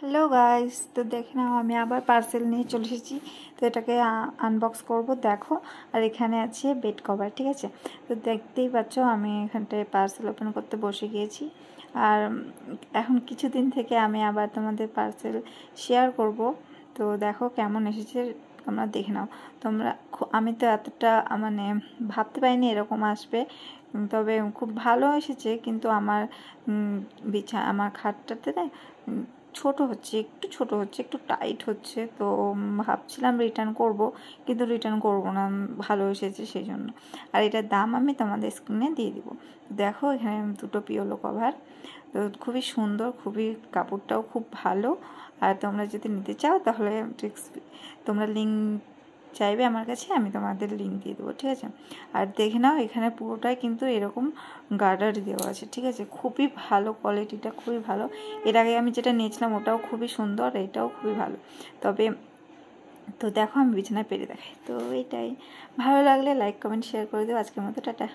Hello guys, তো দেখে নাও আমি আবার পার্সেল নিয়ে চলে এসেছি। তো এটাকে আনবক্স করব, দেখো। আর এখানে আছে বেড কভার, ঠিক আছে। তো দেখতেই পাচ্ছ আমি এখানটায় পার্সেল ওপেন করতে বসে গিয়েছি। আর এখন কিছুদিন থেকে আমি আবার তোমাদের পার্সেল শেয়ার করব। তো দেখো কেমন এসেছে, তোমরা দেখে নাও। তোমরা আমি তো এতটা মানে ভাবতে পারিনি এরকম আসবে, তবে খুব ভালো এসেছে। কিন্তু আমার আমার খাটটাতে না ছোট হচ্ছে, একটু ছোট হচ্ছে, একটু টাইট হচ্ছে। তো ভাবছিলাম রিটার্ন করব, কিন্তু রিটার্ন করব না, ভালো এসেছে সেই জন্য। আর এটার দাম আমি তোমাদের স্ক্রিনে দিয়ে দিব। দেখো এখানে দুটো পিওলো কভার, তো খুবই সুন্দর, খুবই কাপড়টাও খুব ভালো। আর তোমরা যদি নিতে চাও তাহলে তোমরা লিঙ্ক চাইবে আমার কাছে, আমি তোমাদের লিঙ্ক দিয়ে দেবো, ঠিক আছে। আর দেখে নাও এখানে পুরোটাই কিন্তু এরকম গার্ডার দেওয়া আছে, ঠিক আছে। খুবই ভালো কোয়ালিটিটা, খুবই ভালো। এর আগে আমি যেটা নিয়েছিলাম ওটাও খুবই সুন্দর, এটাও খুবই ভালো। তবে তো দেখো আমি বিছানায় পেরে দেখাই। তো এটাই, ভালো লাগলে লাইক কমেন্ট শেয়ার করে দেবো। আজকের মতো টাটা।